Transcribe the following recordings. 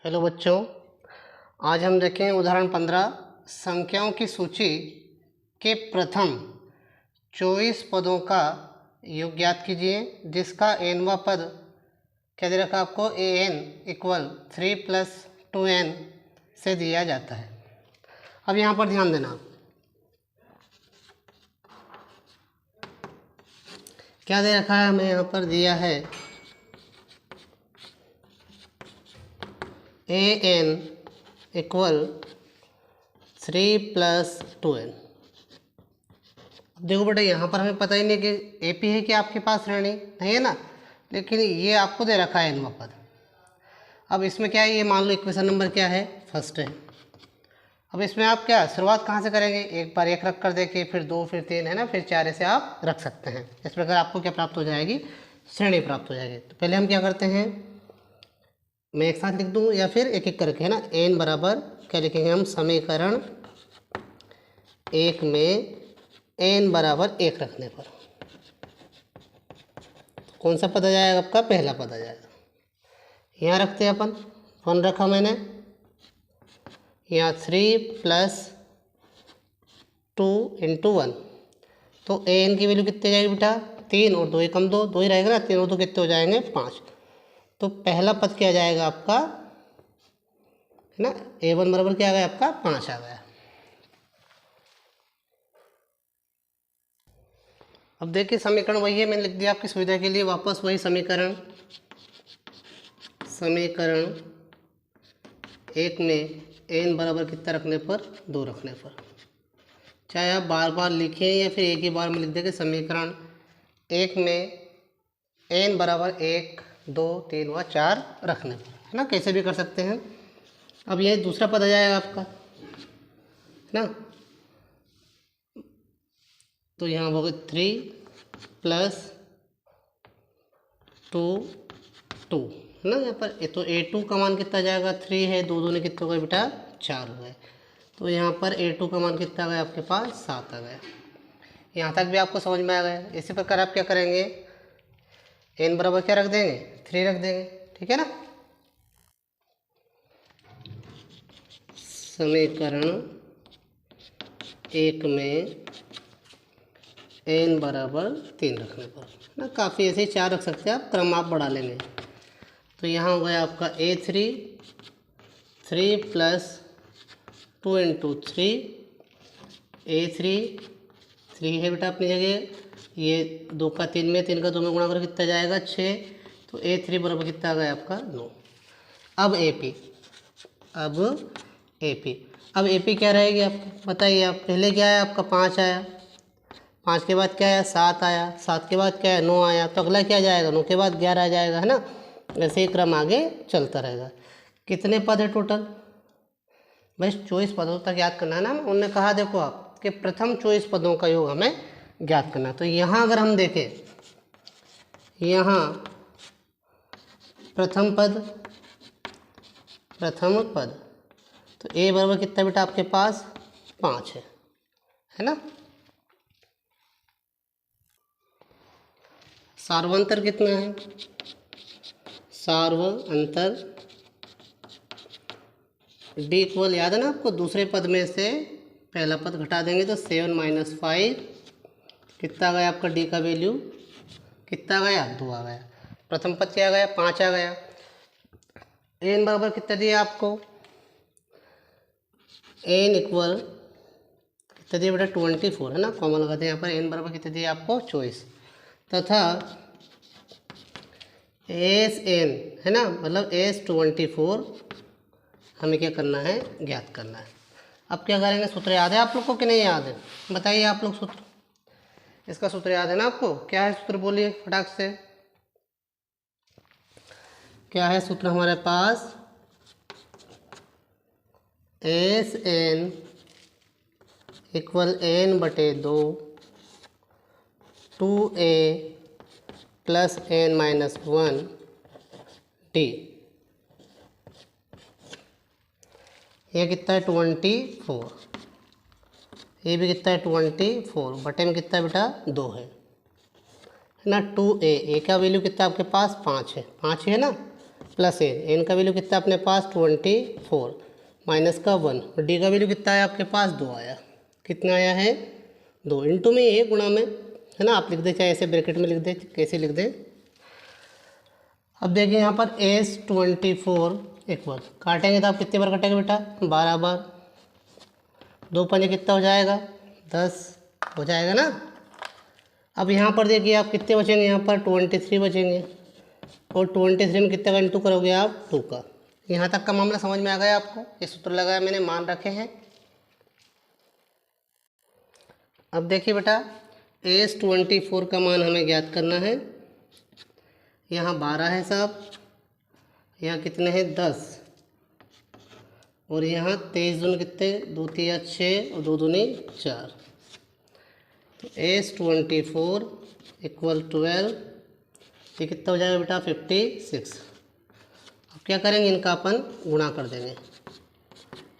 Hello बच्चों, आज हम देखें उदाहरण 15 संख्याओं की सूची के प्रथम 24 पदों का योग ज्ञात कीजिए जिसका nवां पद क्या दे रखा आपको an इक्वल 3 + 2n से दिया जाता है। अब यहाँ पर ध्यान देना, क्या दे रखा है, हमें यहाँ पर दिया है an इक्वल 3 + 2n। अब देखो बेटा, यहाँ पर हमें पता ही नहीं कि AP है कि आपके पास श्रेणी नहीं है ना, लेकिन ये आपको दे रखा है nवां पद। अब इसमें क्या है, ये मान लो इक्वेशन नंबर क्या है, फर्स्ट है। अब इसमें आप क्या शुरुआत कहाँ से करेंगे, एक बार 1 रख कर देखिए, फिर 2, फिर 3 है ना, फिर 4 ऐसे आप रख सकते हैं। इस प्रकार आपको क्या प्राप्त हो जाएगी, श्रेणी प्राप्त हो जाएगी। तो पहले हम क्या करते हैं, मैं एक साथ लिख दूँ या फिर एक एक करके, है ना। n बराबर क्या लिखेंगे हम, समीकरण 1 में n बराबर 1 रखने पर कौन सा पद आ जाएगा, आपका पहला पद आ जाएगा। यहाँ रखते हैं अपन, 1 रखा मैंने, यहाँ 3 + 2 × 1, तो an की वैल्यू कितनी जाएगी बेटा, 3 और 2 कम 2, 2 ही रहेगा ना, 3 और 2 कितने हो जाएंगे, 5। तो पहला पद क्या जाएगा आपका, है ना, a1 बराबर क्या आ गया आपका, 5 आ गया। अब देखिए समीकरण वही है, मैंने लिख दिया आपकी सुविधा के लिए, वापस वही समीकरण 1 में n बराबर कितना रखने पर, 2 रखने पर। चाहे आप बार बार लिखें या फिर एक ही बार में लिख देंगे, समीकरण 1 में n बराबर 1, 2, 3 व 4 रखने पर, है ना, कैसे भी कर सकते हैं। अब ये दूसरा पद आ जाएगा आपका, है ना, तो यहाँ होगा 3 + 2, 2, है ना। यहाँ पर तो a2 का मान कितना जाएगा, 3 है, 2 दूनी कितना हो गया बेटा, 4 हो गए। तो यहाँ पर a2 का मान कितना आ गया आपके पास, 7 आ गया। यहाँ तक भी आपको समझ में आ गया। इसी प्रकार आप क्या करेंगे, n बराबर क्या रख देंगे, 3 रख देंगे, ठीक है ना। समीकरण 1 में n बराबर 3 रखने पर ना, काफ़ी ऐसे 4 रख सकते हैं आप, क्रम आप बढ़ा लेंगे। तो यहाँ हो गया आपका a3, 3 + 2 × 3, a3, 3 है बेटा अपनी जगह, ये 2 का 3 में, 3 का 2 में गुणा कर कितना जाएगा, 6। तो a3 बराबर कितना आ गया आपका, 9। अब AP क्या रहेगी आपको बताइए आप, पहले क्या है आपका, 5 आया, 5 के बाद क्या आया, 7 आया, 7 के बाद क्या है, 9 आया, तो अगला क्या जाएगा, 9 के बाद 11 आ जाएगा, है ना। ऐसे ही क्रम आगे चलता रहेगा। कितने पद है टोटल, बस 24 पदों तक याद करना है ना। उन्होंने कहा देखो आप कि प्रथम 24 पदों का योग हमें ज्ञात करना। तो यहाँ अगर हम देखें, यहाँ प्रथम पद, तो a बराबर कितना बेटा आपके पास, 5 है ना। सार्वंतर कितना है, सार्वंतर d इक्वल, याद है ना आपको, दूसरे पद में से पहला पद घटा देंगे तो 7 - 5 कितना आ गया आपका, d का वैल्यू कितना आ गया, 2 आ गया। प्रथम पद क्या आ गया, 5 आ गया। n बराबर कितना दिया आपको, n इक्वल कितना दिया बेटा, 24, है ना, कॉमन लगाते हैं यहाँ पर। n बराबर कितना दिया आपको, 24, तथा Sn, है ना, मतलब S24 हमें क्या करना है, ज्ञात करना है। अब क्या करेंगे, सूत्र याद है आप लोग को कि नहीं याद है, बताइए आप लोग सूत्र, इसका सूत्र याद है ना आपको, क्या है सूत्र, बोलिए फटाक से, क्या है सूत्र हमारे पास, Sn equal n/2 2a + n - 1 d। ये कितना है, 24, ये भी कितना है, 24 बटे में कितना बेटा, 2 है ना। 2a, a का वैल्यू कितना आपके पास, 5 है, 5 है ना, प्लस एन का वैल्यू कितना अपने पास 24 माइनस का 1 और डी का वैल्यू कितना आया आपके पास 2 आया। कितना आया है 2 इंटू में ए गुणा में, है ना। आप लिख दे चाहे ऐसे ब्रैकेट में लिख दे, कैसे लिख दे। अब देखिए यहाँ पर S24 इक्वल काटेंगे तो आप कितने बार कटेंगे बेटा 12 बार। 2 पंजे कितना हो जाएगा 10 हो जाएगा ना। अब यहाँ पर देखिए आप कितने बचेंगे, यहाँ पर 23 बचेंगे और 23 में कितने का इंटू करोगे आप 2 का। यहाँ तक का मामला समझ में आ गया आपको। ये सूत्र लगाया मैंने, मान रखे हैं। अब देखिए बेटा S24 का मान हमें ज्ञात करना है। यहाँ 12 है साहब, यहाँ कितने हैं 10 और यहाँ 23 दूनी कितने 2 3 6 और 2 दूनी 4। तो S24 इक्वल 12, ये कितना हो जाएगा बेटा 56। अब क्या करेंगे, इनका अपन गुणा कर देंगे,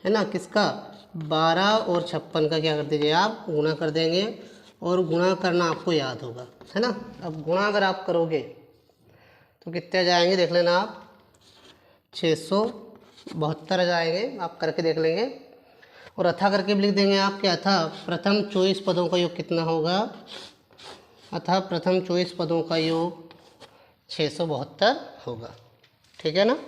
है ना। किसका 12 और 56 का क्या कर दीजिए आप गुणा कर देंगे और गुणा करना आपको याद होगा, है ना। अब गुणा अगर आप करोगे तो कितने आ जाएंगे देख लेना आप 672 आ जाएंगे। आप करके देख लेंगे और अथा करके भी लिख देंगे आप कि अथा प्रथम 24 पदों का योग कितना होगा। अथा प्रथम 24 पदों का योग 672 होगा। ठीक है ना।